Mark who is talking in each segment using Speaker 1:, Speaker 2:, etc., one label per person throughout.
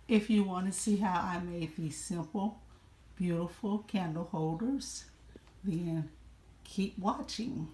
Speaker 1: If you want to see how I made these simple, beautiful candle holders, then keep watching.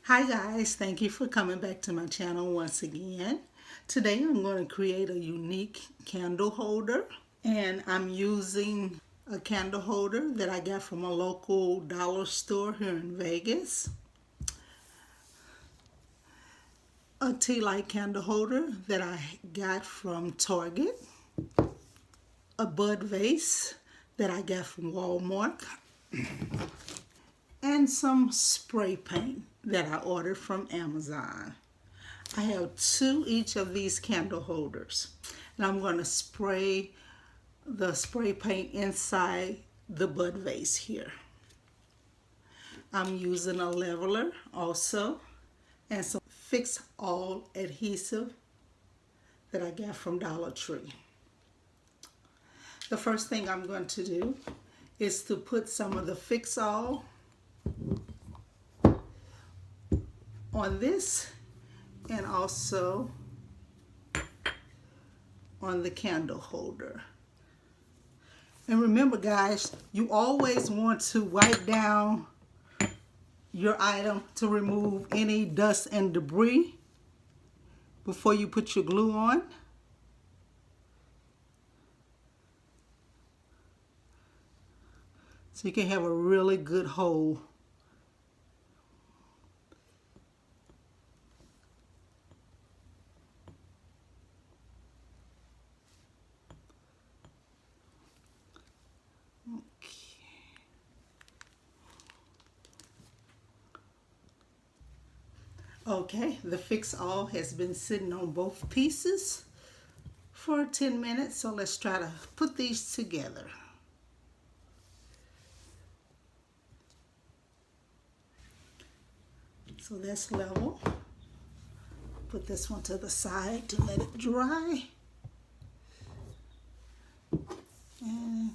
Speaker 1: Hi guys, thank you for coming back to my channel once again. Today I'm going to create a unique candle holder, and I'm using a candle holder that I got from a local dollar store here in Vegas. A Tealight candle holder that I got from Target. A bud vase that I got from Walmart. And some spray paint that I ordered from Amazon. I have two each of these candle holders, and I'm going to spray the spray paint inside the bud vase here. I'm using a leveler also, and some Fix All adhesive that I got from Dollar Tree. The first thing I'm going to do is to put some of the Fix All on this, and also on the candle holder. And remember guys, you always want to wipe down your item to remove any dust and debris before you put your glue on. So you can have a really good hold. Okay, the Fix All has been sitting on both pieces for 10 minutes, so let's try to put these together. So that's level. Put this one to the side to let it dry. And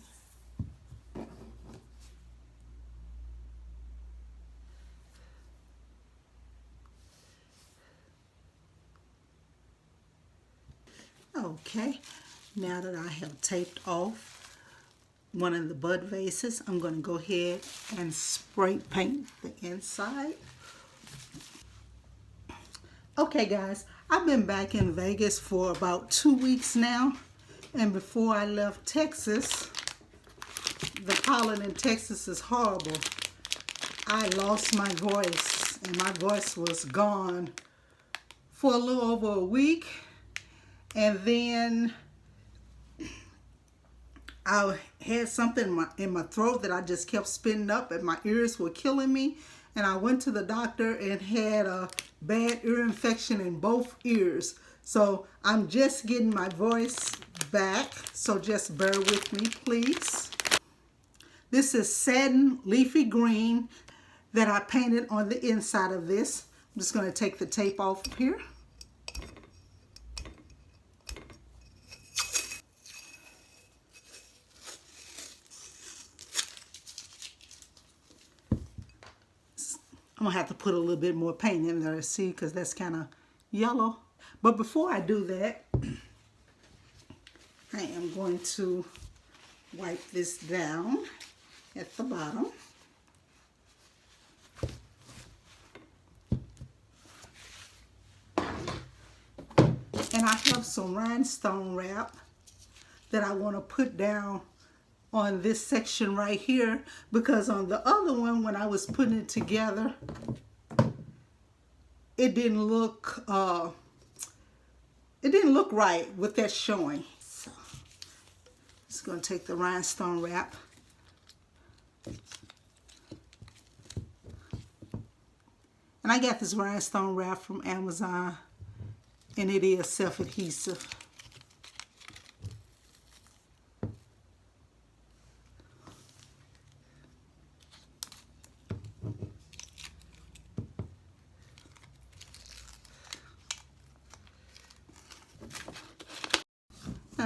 Speaker 1: okay, now that I have taped off one of the bud vases, I'm going to go ahead and spray paint the inside. Okay guys, I've been back in Vegas for about 2 weeks now, and before I left Texas, the pollen in Texas is horrible. I lost my voice, and my voice was gone for a little over a week. And then I had something in my throat that I just kept spinning up, and my ears were killing me. And I went to the doctor and had a bad ear infection in both ears. So I'm just getting my voice back, so just bear with me, please. This is satin leafy green that I painted on the inside of this. I'm just going to take the tape off here. I'm going to have to put a little bit more paint in there, see, because that's kind of yellow. But before I do that, I am going to wipe this down at the bottom. And I have some rhinestone wrap that I want to put down on this section right here, because on the other one, when I was putting it together, it didn't look right with that showing. So just going to take the rhinestone wrap and I got this rhinestone wrap from Amazon, and it is self-adhesive.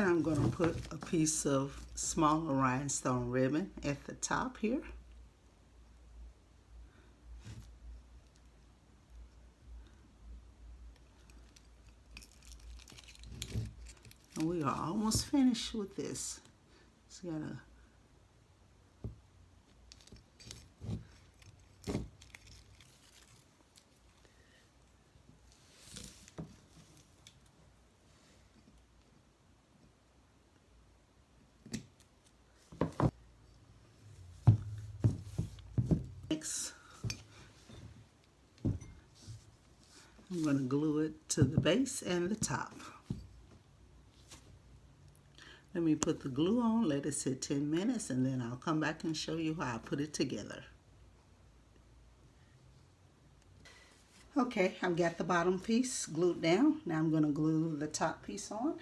Speaker 1: And I'm going to put a piece of smaller rhinestone ribbon at the top here. And we are almost finished with this. Just gotta next, I'm going to glue it to the base and the top. Let me put the glue on, let it sit 10 minutes, and then I'll come back and show you how I put it together. Okay, I've got the bottom piece glued down. Now I'm going to glue the top piece on.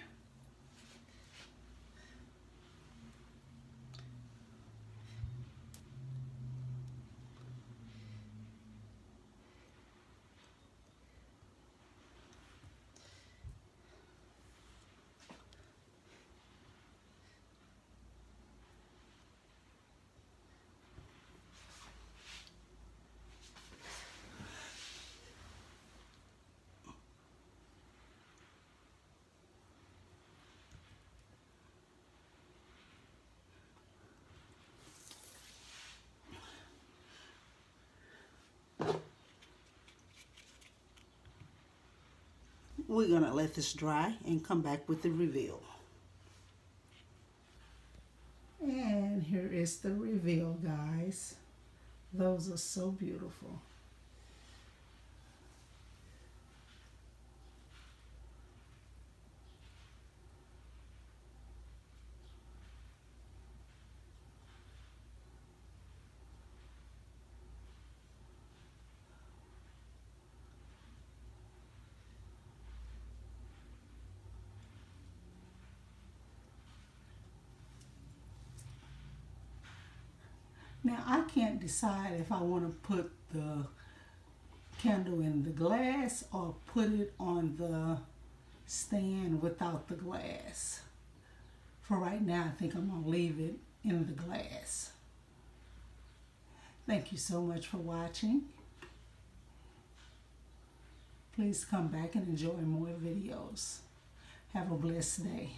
Speaker 1: We're going to let this dry and come back with the reveal. And here is the reveal, guys. Those are so beautiful. Now I can't decide if I want to put the candle in the glass or put it on the stand without the glass. For right now, I think I'm going to leave it in the glass. Thank you so much for watching. Please come back and enjoy more videos. Have a blessed day.